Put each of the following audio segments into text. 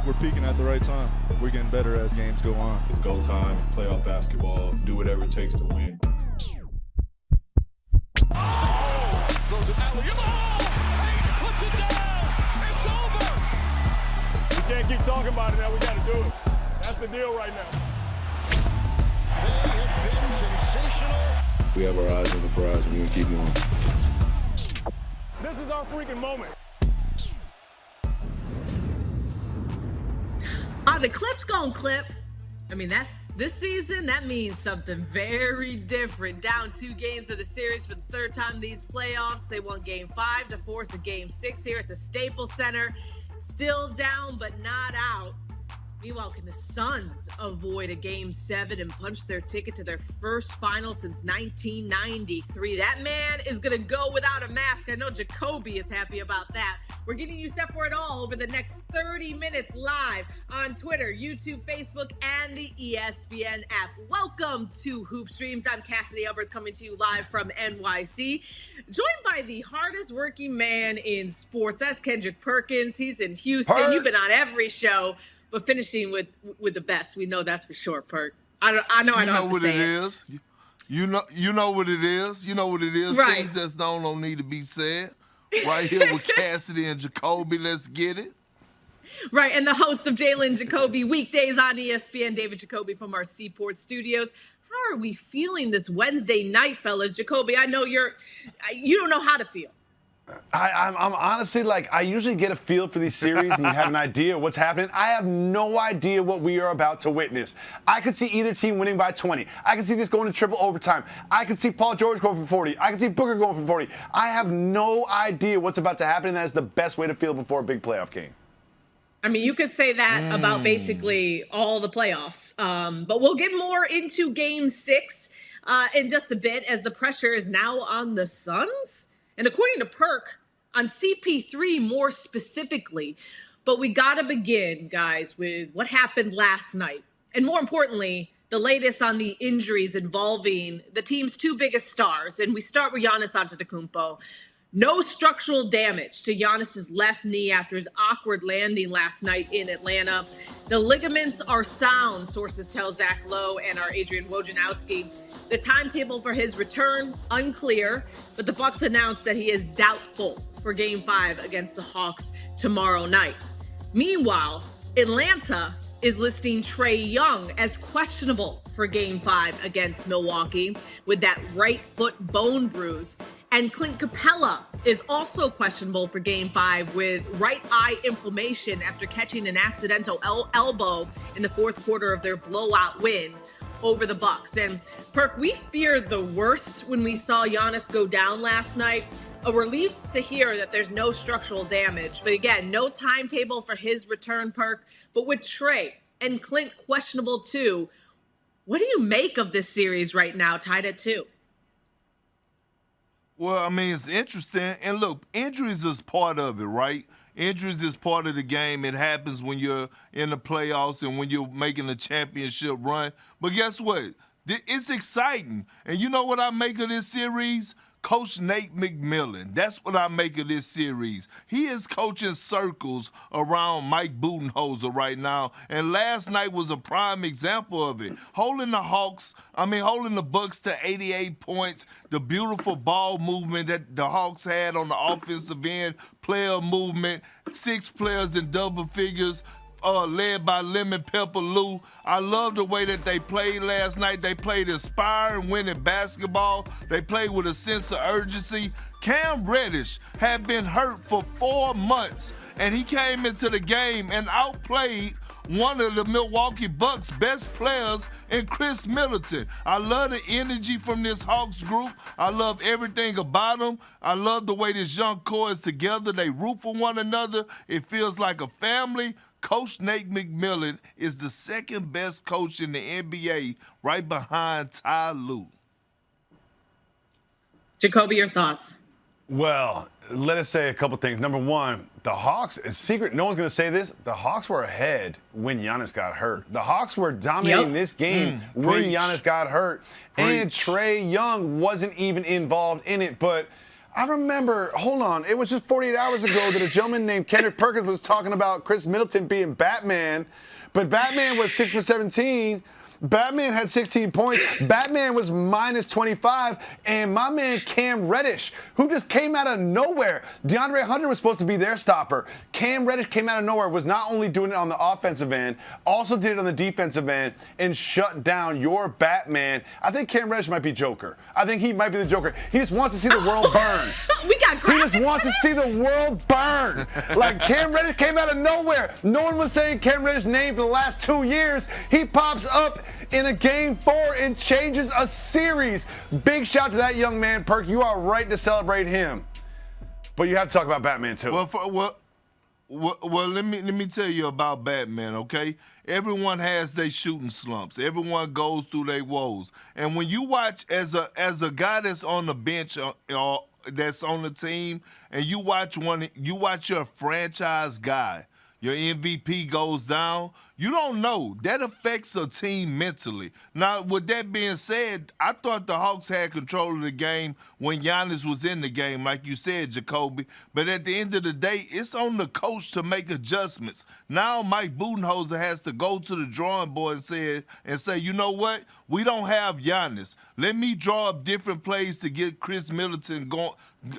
we're peaking at the right time. We're getting better as games go on. It's go time. It's playoff basketball. Do whatever it takes to win. Oh! Throws it alley. Hayden puts it down. It's over. We can't keep talking about it now. We got to do it. That's the deal right now. They have been sensational. We have our eyes on the prize. We're going to keep going. This is our freaking moment. Are the clips gonna clip? I mean, this season, that means something very different. Down 2 games of the series for the 3rd time these playoffs. They won Game 5 to force a Game 6 here at the Staples Center. Still down, but not out. Meanwhile, can the Suns avoid a Game 7 and punch their ticket to their first final since 1993? That man is going to go without a mask. I know Jacoby is happy about that. We're getting you set for it all over the next 30 minutes live on Twitter, YouTube, Facebook, and the ESPN app. Welcome to Hoop Streams. I'm Cassidy Hubbarth coming to you live from NYC, joined by the hardest working man in sports. That's Kendrick Perkins. He's in Houston. You've been on every show. But finishing with the best, we know that's for sure, Perk. I know I don't have to say it. You know what it is. You know what it is. Right. Things that don't need to be said. Right here with Cassidy and Jacoby. Let's get it. Right, and the host of Jalen Jacoby weekdays on ESPN, David Jacoby from our Seaport studios. How are we feeling this Wednesday night, fellas? Jacoby, I know you don't know how to feel. I'm honestly, I usually get a feel for these series and you have an idea of what's happening. I have no idea what we are about to witness. I could see either team winning by 20. I could see this going to triple overtime. I could see Paul George going for 40. I could see Booker going for 40. I have no idea what's about to happen, and that is the best way to feel before a big playoff game. I mean, you could say that about basically all the playoffs. But we'll get more into Game 6 in just a bit, as the pressure is now on the Suns. And according to Perk, on CP3 more specifically. But we got to begin, guys, with what happened last night. And more importantly, the latest on the injuries involving the team's 2 biggest stars. And we start with Giannis Antetokounmpo. No structural damage to Giannis's left knee after his awkward landing last night in Atlanta. The ligaments are sound, sources tell Zach Lowe and our Adrian Wojnarowski. The timetable for his return, unclear, but the Bucks announced that he is doubtful for Game 5 against the Hawks tomorrow night. Meanwhile, Atlanta is listing Trae Young as questionable for Game 5 against Milwaukee with that right foot bone bruise. And Clint Capella is also questionable for Game 5 with right eye inflammation after catching an accidental elbow in the 4th quarter of their blowout win over the Bucks. And Perk, we feared the worst when we saw Giannis go down last night. A relief to hear that there's no structural damage. But again, no timetable for his return, Perk. But with Trae and Clint questionable too, what do you make of this series right now, tied at 2? Well, I mean, it's interesting. And look, injuries is part of it, right? Injuries is part of the game. It happens when you're in the playoffs and when you're making a championship run. But guess what? It's exciting. And you know what I make of this series? Coach Nate McMillan. That's what I make of this series. He is coaching circles around Mike Budenholzer right now, and last night was a prime example of it. Holding the Bucks to 88 points, the beautiful ball movement that the Hawks had on the offensive end, player movement, 6 players in double figures, led by Lemon Pepper Lou. I love the way that they played last night. They played inspiring, winning basketball. They played with a sense of urgency. Cam Reddish had been hurt for 4 months, and he came into the game and outplayed one of the Milwaukee Bucks' best players in Chris Middleton. I love the energy from this Hawks group. I love everything about them. I love the way this young core is together. They root for one another. It feels like a family. Coach Nate McMillan is the 2nd best coach in the NBA, right behind Ty Lue. Jacoby, your thoughts? Well, let us say a couple things. Number one, the Hawks, it's secret, no one's going to say this, the Hawks were ahead when Giannis got hurt. The Hawks were dominating this game when Giannis got hurt. And Trae Young wasn't even involved in it. But I remember, hold on, it was just 48 hours ago that a gentleman named Kendrick Perkins was talking about Chris Middleton being Batman, but Batman was 6 for 17. Batman had 16 points. Batman was minus 25. And my man Cam Reddish, who just came out of nowhere. DeAndre Hunter was supposed to be their stopper. Cam Reddish came out of nowhere, was not only doing it on the offensive end, also did it on the defensive end, and shut down your Batman. I think Cam Reddish might be Joker. I think he might be the Joker. He just wants to see the world burn. We got graphics. He just wants to see the world burn. Like, Cam Reddish came out of nowhere. No one was saying Cam Reddish's name for the last 2 years. He pops up in a game 4 and changes a series. Big shout to that young man, Perk. You are right to celebrate him. But you have to talk about Batman too. Well, let me tell you about Batman, okay? Everyone has their shooting slumps. Everyone goes through their woes. And when you watch as a guy that's on the bench that's on the team, and you watch your franchise guy, your MVP goes down, you don't know. That affects a team mentally. Now, with that being said, I thought the Hawks had control of the game when Giannis was in the game, like you said, Jacoby. But at the end of the day, it's on the coach to make adjustments. Now Mike Budenholzer has to go to the drawing board and say, you know what? We don't have Giannis. Let me draw up different plays to get Chris Middleton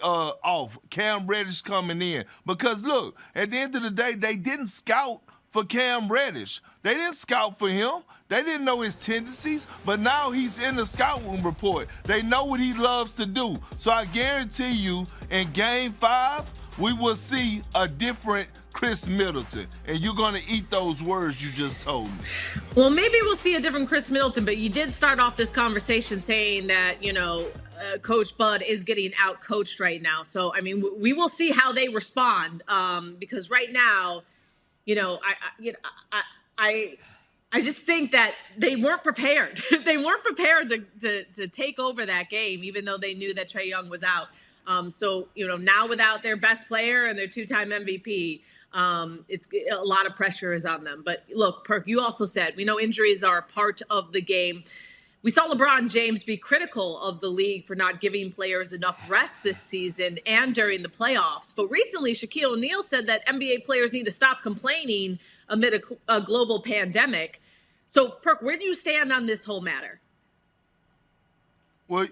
off. Cam Reddish coming in. Because, look, at the end of the day, they didn't scout for Cam Reddish. They didn't scout for him. They didn't know his tendencies, but now he's in the scouting report. They know what he loves to do. So I guarantee you, in Game 5, we will see a different Chris Middleton, and you're going to eat those words you just told me. Well, maybe we'll see a different Chris Middleton, but you did start off this conversation saying that, Coach Bud is getting out-coached right now. So, I mean, we will see how they respond because right now, I just think that they weren't prepared. They weren't prepared to take over that game, even though they knew that Trae Young was out. So, now without their best player and their 2-time MVP, it's a lot of pressure is on them. But look, Perk, you also said, we know injuries are a part of the game. We saw LeBron James be critical of the league for not giving players enough rest this season and during the playoffs. But recently, Shaquille O'Neal said that NBA players need to stop complaining amid a global pandemic. So, Perk, where do you stand on this whole matter? Well,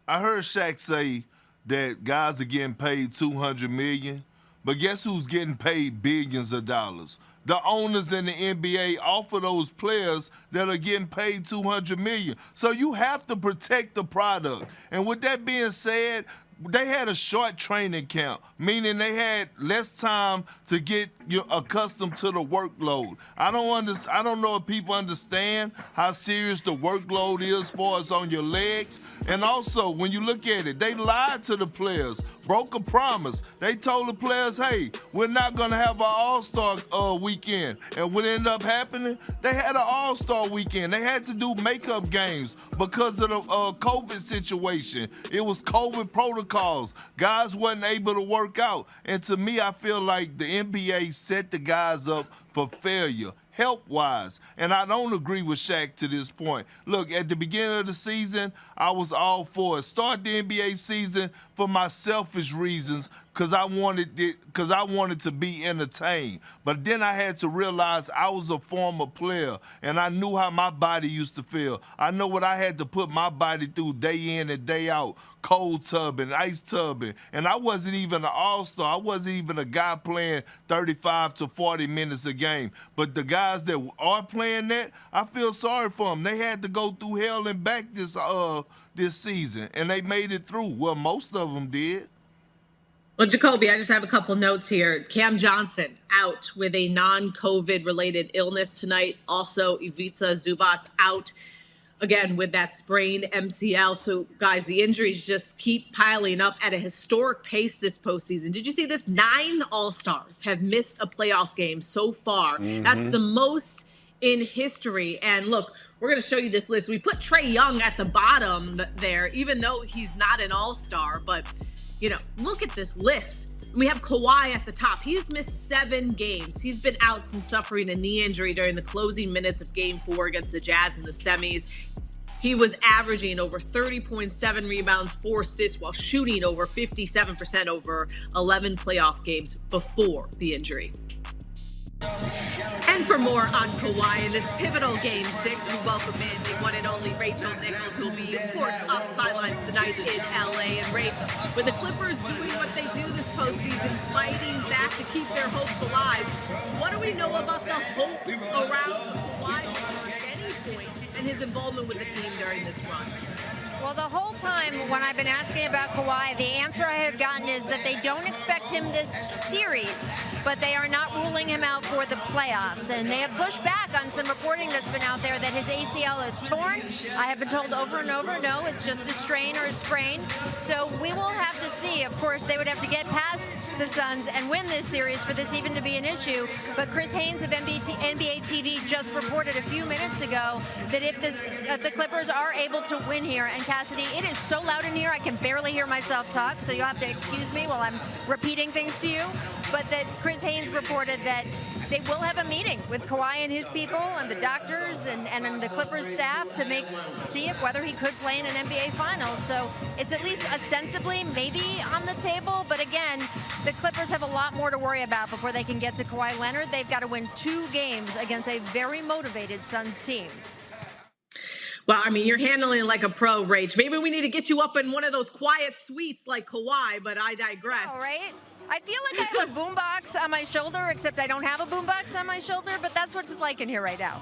I heard Shaq say that guys are getting paid $200 million, but guess who's getting paid billions of dollars? The owners in the NBA offer those players that are getting paid $200 million. So you have to protect the product. And with that being said, they had a short training camp, meaning they had less time to get accustomed to the workload. I don't know if people understand how serious the workload is as far as on your legs. And also, when you look at it, they lied to the players, broke a promise. They told the players, hey, we're not going to have an all-star weekend. And what ended up happening, they had an all-star weekend. They had to do makeup games because of the COVID situation. It was COVID protocols. Guys wasn't able to work out. And to me, I feel like the NBA set the guys up for failure, health-wise. And I don't agree with Shaq to this point. Look, at the beginning of the season, I was all for it. Start the NBA season for my selfish reasons because I wanted to be entertained. But then I had to realize I was a former player, and I knew how my body used to feel. I know what I had to put my body through day in and day out, cold tubbing, ice tubbing. And I wasn't even an all-star. I wasn't even a guy playing 35 to 40 minutes a game. But the guys that are playing that, I feel sorry for them. They had to go through hell and back this season, and they made it through. Well, most of them did. Well, Jacoby, I just have a couple notes here. Cam Johnson out with a non-COVID related illness tonight. Also, Ivica Zubac out again with that sprained MCL. So, guys, the injuries just keep piling up at a historic pace this postseason. Did you see this? 9 All-Stars have missed a playoff game so far. Mm-hmm. That's the most in history. And look, we're going to show you this list. We put Trae Young at the bottom there, even though he's not an all-star. But, look at this list. We have Kawhi at the top. He's missed 7 games. He's been out since suffering a knee injury during the closing minutes of Game 4 against the Jazz in the semis. He was averaging over 30.7 rebounds, 4 assists, while shooting over 57% over 11 playoff games before the injury. And for more on Kawhi in this pivotal Game 6, we welcome in the one and only Rachel Nichols, who will be, of course, on the sidelines tonight in L.A. And Rach, with the Clippers doing what they do this postseason, fighting back to keep their hopes alive, what do we know about the hope around Kawhi Leonard at any point and his involvement with the team during this run? Well, the whole time when I've been asking about Kawhi, the answer I have gotten is that they don't expect him this series, but they are not ruling him out for the playoffs. And they have pushed back on some reporting that's been out there that his ACL is torn. I have been told over and over, no, it's just a strain or a sprain. So we will have to see. Of course, they would have to get past the Suns and win this series for this even to be an issue. But Chris Haynes of NBA TV just reported a few minutes ago that if the Clippers are able to win here, and Cassidy, it is so loud in here I can barely hear myself talk, so you'll have to excuse me while I'm repeating things to you. But that Chris Haynes reported that they will have a meeting with Kawhi and his people and the doctors and the Clippers staff to see if whether he could play in an NBA Finals. So it's at least ostensibly maybe on the table. But again, the Clippers have a lot more to worry about before they can get to Kawhi Leonard. They've got to win 2 games against a very motivated Suns team. Well, I mean, you're handling it like a pro, Rach. Maybe we need to get you up in one of those quiet suites like Kawhi, but I digress. All right. I feel like I have a boombox on my shoulder, except I don't have a boombox on my shoulder, but that's what it's like in here right now.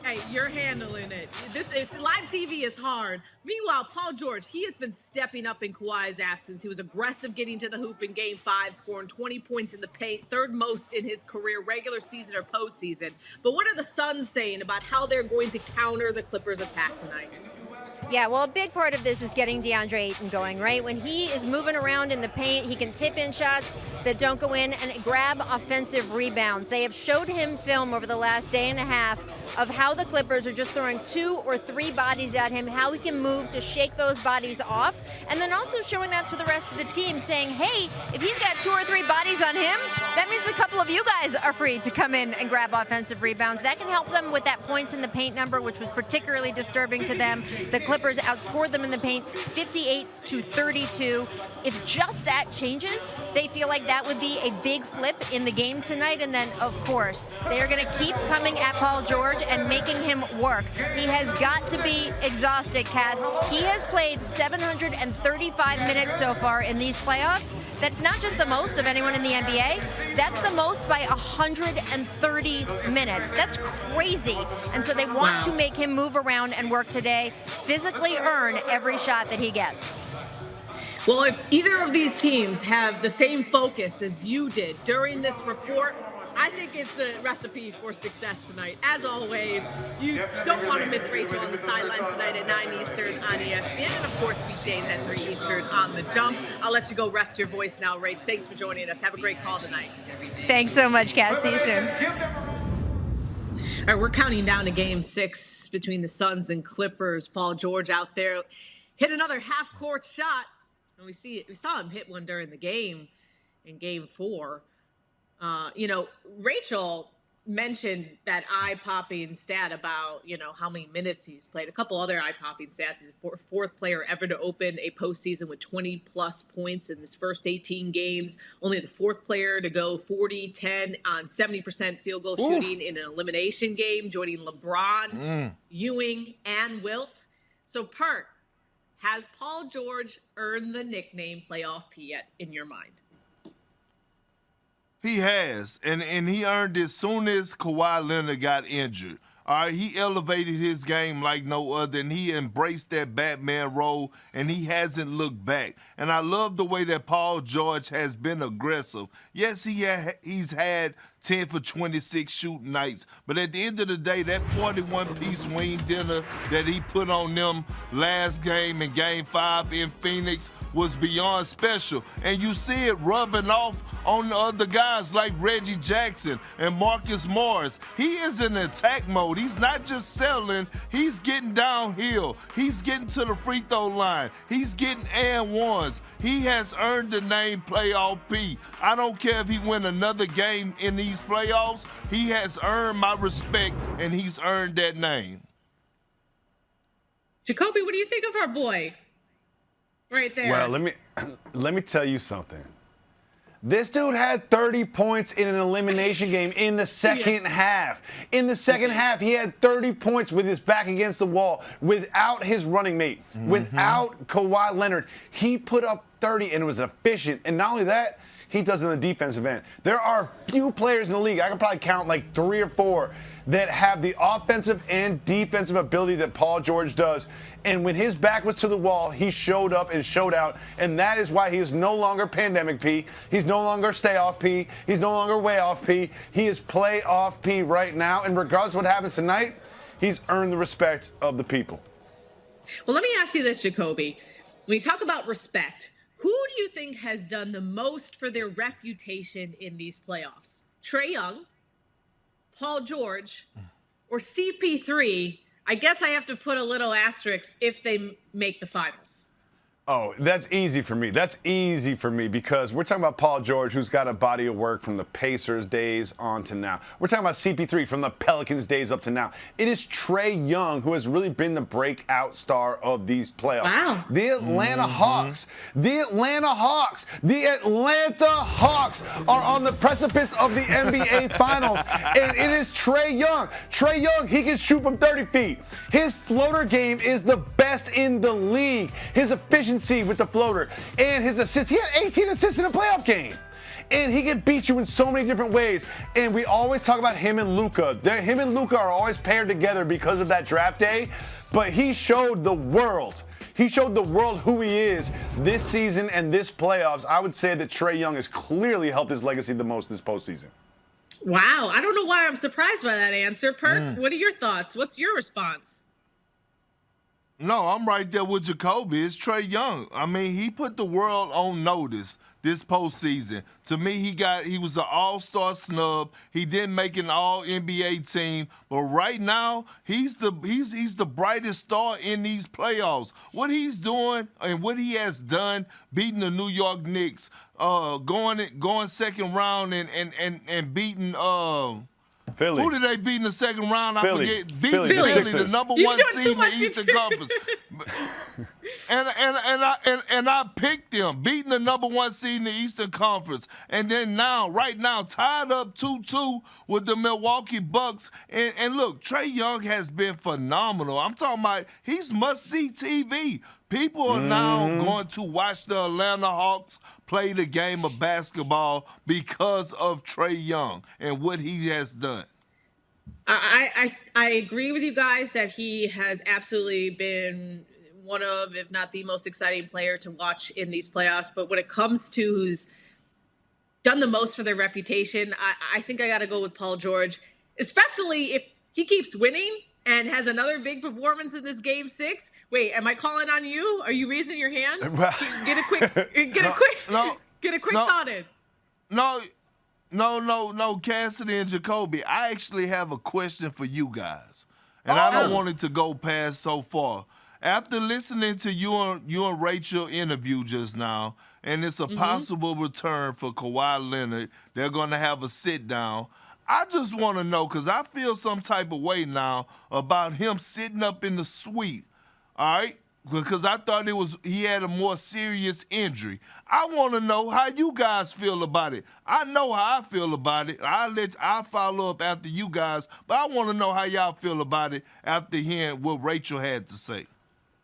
Hey, you're handling it. Live TV is hard. Meanwhile, Paul George, he has been stepping up in Kawhi's absence. He was aggressive getting to the hoop in Game 5, scoring 20 points in the paint, 3rd most in his career, regular season or postseason. But what are the Suns saying about how they're going to counter the Clippers' attack tonight? Yeah, well, a big part of this is getting DeAndre Ayton going, right? When he is moving around in the paint, he can tip in shots that don't go in and grab offensive rebounds. They have showed him film over the last day and a half of how the Clippers are just throwing 2 or 3 bodies at him, how he can move to shake those bodies off, and then also showing that to the rest of the team, saying, hey, if he's got 2 or 3 bodies on him, that means a couple of you guys are free to come in and grab offensive rebounds. That can help them with that points in the paint number, which was particularly disturbing to them. The Clippers outscored them in the paint 58-32. If just that changes, they feel like that would be a big flip in the game tonight. And then, of course, they are going to keep coming at Paul George and making him work. He has got to be exhausted, Cass. He has played 735 minutes so far in these playoffs. That's not just the most of anyone in the NBA. That's the most by 130 minutes. That's crazy. And so they want to make him move around and work today, physically earn every shot that he gets. Well, if either of these teams have the same focus as you did during this report, I think it's a recipe for success tonight. As always, you don't want to miss Rachel on the sideline tonight at 9 Eastern on ESPN. And, of course, weekdays at 3 Eastern on The Jump. I'll let you go rest your voice now, Rach. Thanks for joining us. Have a great call tonight. Thanks so much, Cass. See you soon. All right, we're counting down to Game 6 between the Suns and Clippers. Paul George out there hit another half-court shot. And we saw him hit one during the game in Game 4. Rachel mentioned that eye-popping stat about, how many minutes he's played. A couple other eye-popping stats. He's the 4th player ever to open a postseason with 20-plus points in his first 18 games. Only the 4th player to go 40-10 on 70% field goal shooting in an elimination game, joining LeBron, Ewing, and Wilt. So, Perk, has Paul George earned the nickname Playoff P yet in your mind? He has, and he earned it soon as Kawhi Leonard got injured. All right, he elevated his game like no other, and he embraced that Batman role, and he hasn't looked back. And I love the way that Paul George has been aggressive. Yes, he's had 10 for 26 shooting nights, but at the end of the day, that 41-piece wing dinner that he put on them last game in Game 5 in Phoenix was beyond special. And you see it rubbing off on the other guys like Reggie Jackson and Marcus Morris. He is in attack mode. He's not just settling. He's getting downhill. He's getting to the free throw line. He's getting and ones. He has earned the name Playoff P. I don't care if he win another game in these playoffs. He has earned my respect, and he's earned that name. Jacoby, what do you think of our boy right there? Well, let me tell you something. This dude had 30 points in an elimination game in the second half. In the second half, he had 30 points with his back against the wall, without his running mate, without Kawhi Leonard. He put up 30 and it was efficient. And not only that, he does it in the defensive end. There are few players in the league, I can probably count like 3 or 4, that have the offensive and defensive ability that Paul George does. And when his back was to the wall, he showed up and showed out. And that is why he is no longer pandemic P. He's no longer stay off P. He's no longer way off P. He is play off P right now. And regardless of what happens tonight, he's earned the respect of the people. Well, let me ask you this, Jacoby. When you talk about respect, who do you think has done the most for their reputation in these playoffs? Trae Young, Paul George, or CP3? I guess I have to put a little asterisk if they make the finals. Oh, that's easy for me. That's easy for me because we're talking about Paul George, who's got a body of work from the Pacers days on to now. We're talking about CP3 from the Pelicans days up to now. It is Trae Young who has really been the breakout star of these playoffs. Wow. The Atlanta Hawks are on the precipice of the NBA Finals, and it is Trae Young. Trae Young, he can shoot from 30 feet. His floater game is the best in the league. His efficiency with the floater and his assists. He had 18 assists in a playoff game. And he can beat you in so many different ways. And we always talk about him and Luka. Him and Luka are always paired together because of that draft day. But he showed the world. He showed the world who he is this season and this playoffs. I would say that Trae Young has clearly helped his legacy the most this postseason. Wow. I don't know why I'm surprised by that answer. Perk, what are your thoughts? What's your response? No, I'm right there with Jacoby. It's Trae Young. I mean, he put the world on notice this postseason. To me, he was an all-star snub. He didn't make an all-NBA team, but right now he's the brightest star in these playoffs. What he's doing and what he has done, beating the New York Knicks, going second round and beating Philly. Who did they beat in the second round? Philly. I forget. Beat Philly, Philly, the the number one seed in the Eastern Conference. And I picked them, beating the number one seed in the Eastern Conference. And then right now, tied up 2-2 with the Milwaukee Bucks. And look, Trae Young has been phenomenal. I'm talking about he's must-see TV. People are now going to watch the Atlanta Hawks play the game of basketball because of Trae Young and what he has done. I agree with you guys that he has absolutely been one of, if not the most exciting player to watch in these playoffs. But when it comes to who's done the most for their reputation, I think I got to go with Paul George, especially if he keeps winning and has another big performance in this game 6. Wait, am I calling on you? Are you raising your hand? Get a quick thought in. No, Cassidy and Jacoby. I actually have a question for you guys, and I don't want it to go past so far. After listening to you and Rachel interview just now, and it's a possible return for Kawhi Leonard, they're going to have a sit down. I just want to know, because I feel some type of way now about him sitting up in the suite, all right? Because I thought he had a more serious injury. I want to know how you guys feel about it. I know how I feel about it. I'll follow up after you guys, but I want to know how y'all feel about it after hearing what Rachel had to say.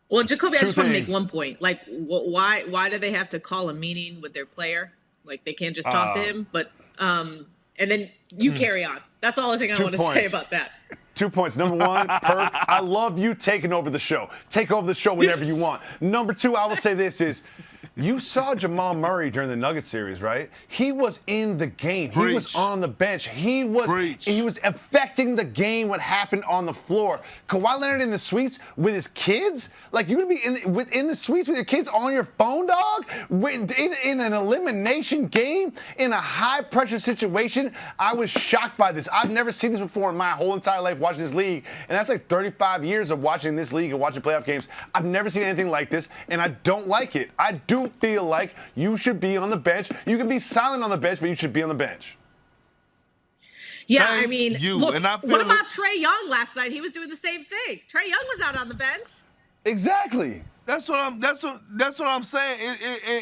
Well, Jacoby, I just want to make one point. Like, why do they have to call a meeting with their player? Like, they can't just talk to him? But and then you carry on. That's all I think I want to say about that. 2 points. Number one, Perk, I love you taking over the show. Take over the show whenever you want. Number two, I will say this is, you saw Jamal Murray during the Nuggets series, right? He was in the game. He was on the bench. He was affecting the game, what happened on the floor. Kawhi Leonard in the suites with his kids? Like, you're going to be in the suites with your kids on your phone, dog? In an elimination game? In a high-pressure situation? I was shocked by this. I've never seen this before in my whole entire life watching this league. And that's like 35 years of watching this league and watching playoff games. I've never seen anything like this, and I don't like it. I do feel like you should be on the bench. You can be silent on the bench, but you should be on the bench. Yeah, I mean, look, and I feel what about Trae Young last night? He was doing the same thing. Trae Young was out on the bench. Exactly. That's what I'm saying.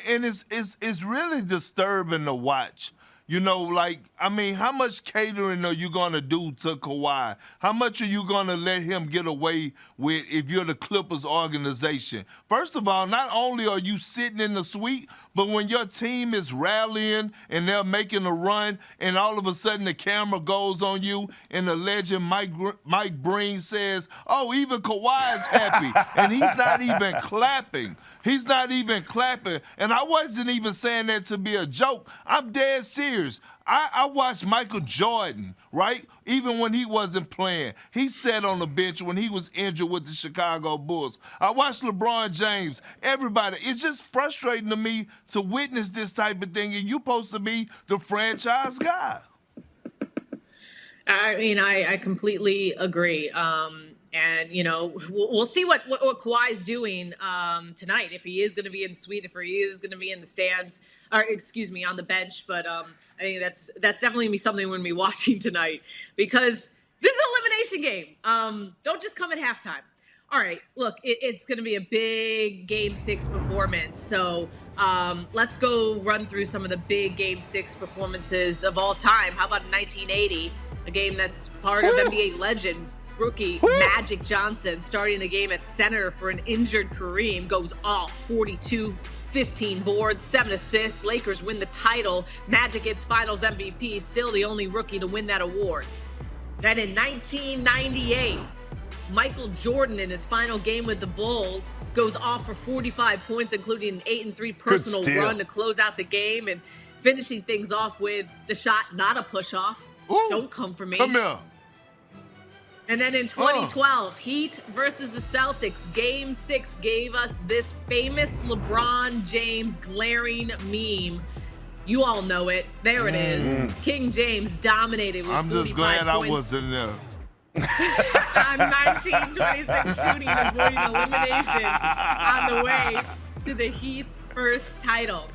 And it's really disturbing to watch. You know, like, I mean, how much catering are you going to do to Kawhi? How much are you going to let him get away with if you're the Clippers organization? First of all, not only are you sitting in the suite, but when your team is rallying and they're making a run and all of a sudden the camera goes on you and the legend Mike Breen says, oh, even Kawhi is happy, and he's not even clapping. He's not even clapping. And I wasn't even saying that to be a joke. I'm dead serious. I watched Michael Jordan, right? Even when he wasn't playing. He sat on the bench when he was injured with the Chicago Bulls. I watched LeBron James. Everybody. It's just frustrating to me to witness this type of thing, and you're supposed to be the franchise guy. I mean, I completely agree. And, you know, we'll see what Kawhi's doing tonight, if he is going to be in the suite, if he is going to be in the stands, or excuse me, on the bench. But I think that's definitely going to be something we're going to be watching tonight, because this is an elimination game. Don't just come at halftime. All right, look, it's going to be a big Game 6 performance. So let's go run through some of the big Game 6 performances of all time. How about 1980, a game that's part of NBA legend, rookie Magic Johnson, starting the game at center for an injured Kareem, goes off 42, 15 boards, 7 assists. Lakers win the title. Magic gets Finals MVP, still the only rookie to win that award. Then in 1998, Michael Jordan, in his final game with the Bulls, goes off for 45 points, including an 8-3 personal run to close out the game, and finishing things off with the shot, not a push-off. Don't come for me. Come here. And then in 2012, Heat versus the Celtics, Game 6 gave us this famous LeBron James glaring meme. You all know it. There it is. King James dominated with 45 points. I'm just glad I wasn't there. On 1926 shooting, avoiding elimination on the way to the Heat's first title.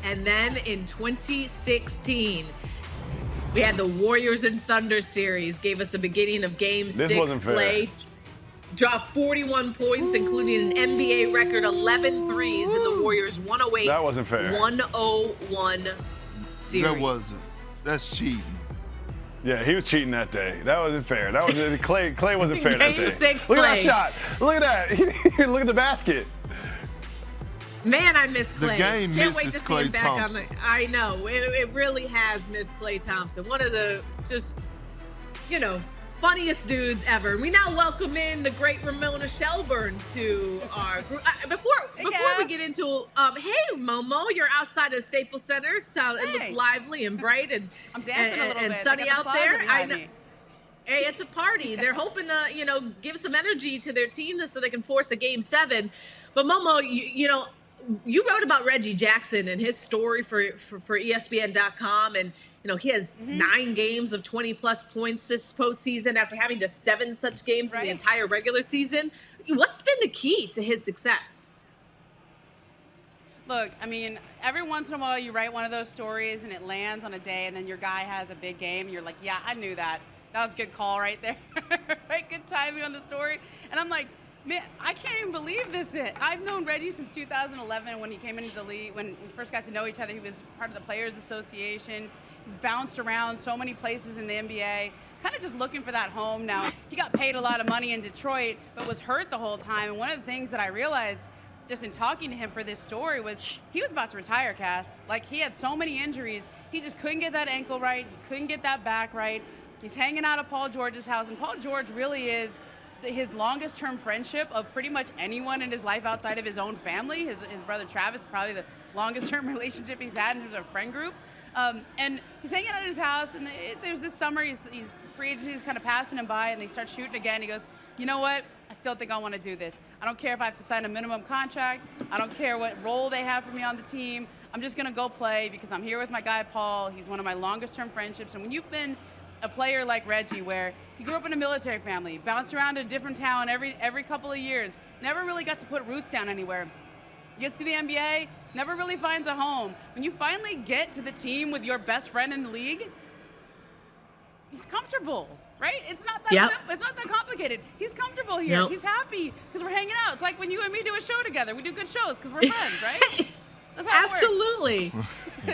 And then in 2016, we had the Warriors and Thunder series, gave us the beginning of Game 6 play. Dropped 41 points, including an NBA record 11 threes in the Warriors' 108 that wasn't fair. 101 series. That wasn't. That's cheating. Yeah, he was cheating that day. That wasn't fair. That was Clay wasn't fair that day. Game 6 Look Clay. at that shot. Look at that. Look at the basket. Man, I miss Clay. The game Can't wait misses to see Klay him back Thompson. I know. It really has missed Klay Thompson. One of the just, funniest dudes ever. We now welcome in the great Ramona Shelburne to our group. Before we get into, hey, Momo, you're outside of Staples Center. So it looks lively and bright and I'm dancing a little and bit. sunny out there. I know. Me. Hey, it's a party. They're hoping to, give some energy to their team so they can force a Game 7. But Momo, you wrote about Reggie Jackson and his story for ESPN.com, and he has 9 games of 20-plus points this postseason after having just 7 such games in the entire regular season. What's been the key to his success? Look, I mean, every once in a while you write one of those stories and it lands on a day, and then your guy has a big game, and you're like, yeah, I knew that. That was a good call right there. Right? Good timing on the story. And I'm like, man, I can't even believe this. I've known Reggie since 2011 when he came into the league. When we first got to know each other, he was part of the Players Association. He's bounced around so many places in the NBA, kind of just looking for that home. Now, he got paid a lot of money in Detroit, but was hurt the whole time. And one of the things that I realized just in talking to him for this story was he was about to retire, Cass. Like, he had so many injuries. He just couldn't get that ankle right. He couldn't get that back right. He's hanging out at Paul George's house, and Paul George really is his longest term friendship of pretty much anyone in his life outside of his own family. His brother Travis is probably the longest term relationship he's had in terms of a friend group. And he's hanging out at his house, and there's this summer, he's free agency's kind of passing him by, and they start shooting again. He goes, you know what? I still think I want to do this. I don't care if I have to sign a minimum contract. I don't care what role they have for me on the team. I'm just going to go play because I'm here with my guy, Paul. He's one of my longest term friendships. And when you've been a player like Reggie, where he grew up in a military family, bounced around to a different town every couple of years, never really got to put roots down anywhere, gets to the NBA, never really finds a home. When you finally get to the team with your best friend in the league, he's comfortable. right? It's not that simple. It's not that complicated. He's comfortable here. Yep. He's happy because we're hanging out. It's like when you and me do a show together. We do good shows because we're friends, right? That's how it works. Absolutely.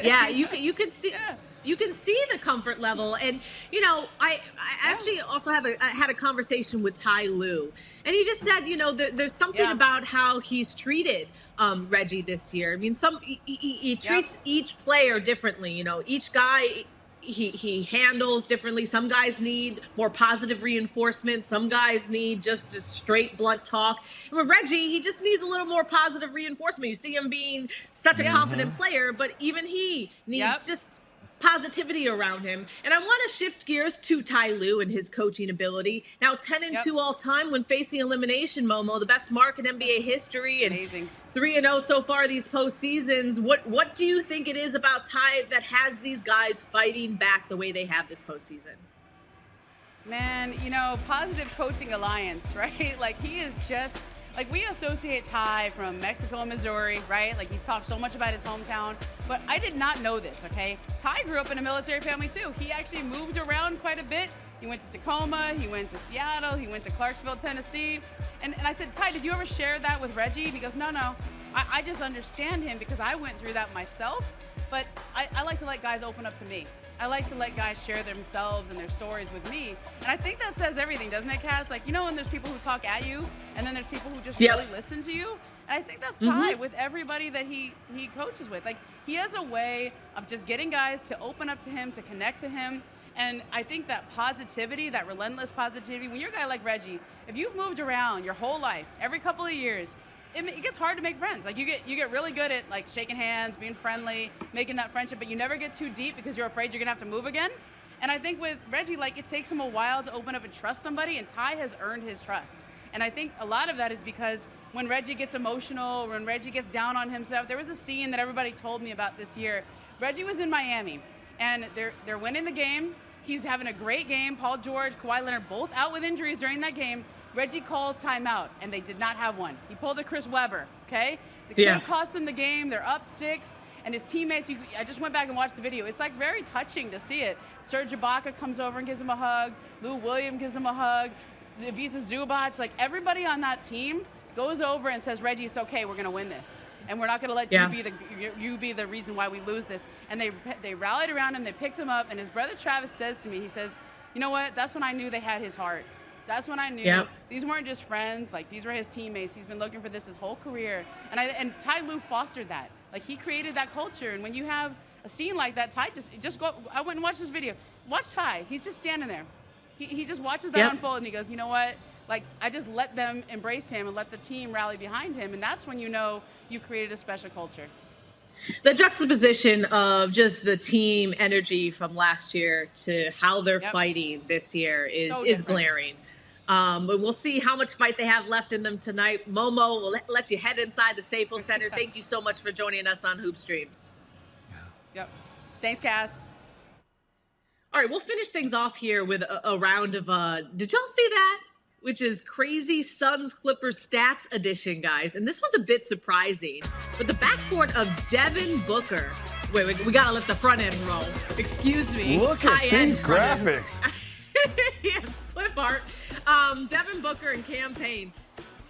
Yeah, you can see. Yeah. You can see the comfort level, and I actually also had a conversation with Ty Lue, and he just said, there's something about how he's treated Reggie this year. I mean, he treats each player differently. Each guy he handles differently. Some guys need more positive reinforcement. Some guys need just a straight blunt talk. And with Reggie, he just needs a little more positive reinforcement. You see him being such a confident player, but even he needs just positivity around him. And I want to shift gears to Ty Lue and his coaching ability. Now 10-2 all time when facing elimination, Momo, the best mark in NBA history, and Amazing. 3-0 so far these postseasons. What do you think it is about Ty that has these guys fighting back the way they have this postseason? Man, positive coaching alliance, right? Like he is just like, we associate Ty from Mexico and Missouri, right? Like he's talked so much about his hometown, but I did not know this, okay? Ty grew up in a military family too. He actually moved around quite a bit. He went to Tacoma, he went to Seattle, he went to Clarksville, Tennessee. And I said, Ty, did you ever share that with Reggie? He goes, no. I just understand him because I went through that myself, but I like to let guys open up to me. I like to let guys share themselves and their stories with me. And I think that says everything, doesn't it, Cass? Like, when there's people who talk at you, and then there's people who just really listen to you. And I think that's Ty with everybody that he coaches with. Like, he has a way of just getting guys to open up to him, to connect to him. And I think that positivity, that relentless positivity, when you're a guy like Reggie, if you've moved around your whole life, every couple of years, it gets hard to make friends. Like you get really good at like shaking hands, being friendly, making that friendship, but you never get too deep because you're afraid you're gonna have to move again. And I think with Reggie, like it takes him a while to open up and trust somebody, and Ty has earned his trust. And I think a lot of that is because when Reggie gets emotional, when Reggie gets down on himself, there was a scene that everybody told me about this year. Reggie was in Miami, and they're winning the game. He's having a great game. Paul George, Kawhi Leonard, both out with injuries during that game. Reggie calls timeout, and they did not have one. He pulled a Chris Webber, okay? It could have cost them the game. They're up 6, and his teammates, I just went back and watched the video. It's like very touching to see it. Serge Ibaka comes over and gives him a hug. Lou Williams gives him a hug. Ivica Zubac, like everybody on that team goes over and says, Reggie, it's okay, we're gonna win this. And we're not gonna let you be the reason why we lose this. And they rallied around him, they picked him up, and his brother Travis says to me, he says, you know what, that's when I knew they had his heart. That's when I knew these weren't just friends, like these were his teammates. He's been looking for this his whole career. And Ty Lue fostered that. Like he created that culture. And when you have a scene like that, Ty just go, I went and watched this video. Watch Ty, he's just standing there. He just watches that unfold and he goes, you know what? Like I just let them embrace him and let the team rally behind him. And that's when you know you created a special culture. The juxtaposition of just the team energy from last year to how they're fighting this year is glaring. But we'll see how much fight they have left in them tonight. Momo, we'll let you head inside the Staples Center. Thank you so much for joining us on Hoop Streams. Yep. Thanks, Cass. All right, we'll finish things off here with a round of, did y'all see that? Which is crazy Suns Clippers stats edition, guys. And this was a bit surprising. But the backcourt of Devin Booker. Wait, we gotta let the front end roll. Excuse me. Look at these graphics. Yes, clip art. Devin Booker and Campaign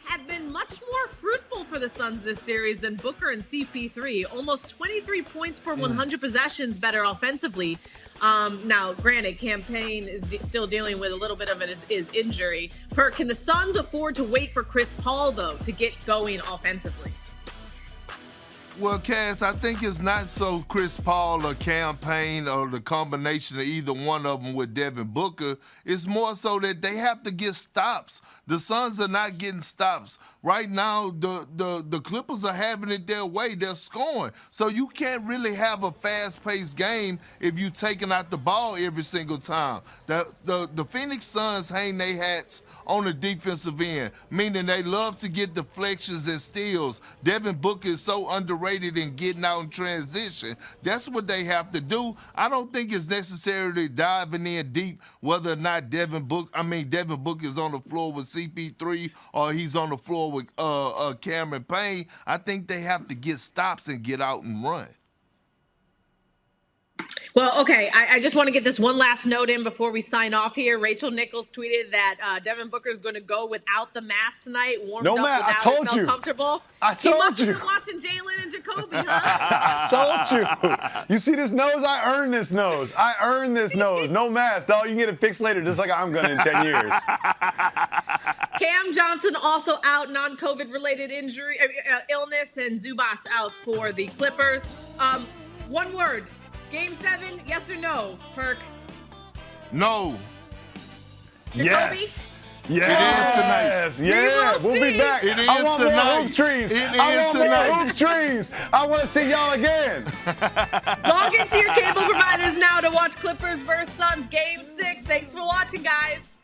have been much more fruitful for the Suns this series than Booker and CP3. Almost 23 points per 100 possessions better offensively. Now, granted, Campaign is still dealing with a little bit of his injury. Can the Suns afford to wait for Chris Paul, though, to get going offensively? Well, Cass, I think it's not so Chris Paul or Campaign or the combination of either one of them with Devin Booker. It's more so that they have to get stops. The Suns are not getting stops. Right now, the Clippers are having it their way. They're scoring. So you can't really have a fast-paced game if you're taking out the ball every single time. The Phoenix Suns hang their hats on the defensive end, meaning they love to get deflections and steals. Devin Booker is so underrated in getting out in transition. That's what they have to do. I don't think it's necessarily diving in deep whether or not Devin Booker is on the floor with CP3 or he's on the floor with Cameron Payne. I think they have to get stops and get out and run. Well, okay, I just want to get this one last note in before we sign off here. Rachel Nichols tweeted that Devin Booker is going to go without the mask tonight. Warmed No up mask. I without told it, felt you. comfortable. I told he must you. have been watching Jalen and Jacoby, huh? I told you. You see this nose? I earned this nose. I earned this nose. No mask, dog. You can get it fixed later, just like I'm gonna in 10 years. Cam Johnson also out, non-COVID related illness, and Zubac's out for the Clippers. One word. Game 7, yes or no, Perk? No. Yes. It is Yes. tonight. Yeah. We will We'll be see. back. It is I want more tonight. hoop streams. It I is want tonight. more hoop streams. I want to see y'all again. Log into your cable providers now to watch Clippers vs. Suns Game 6. Thanks for watching, guys.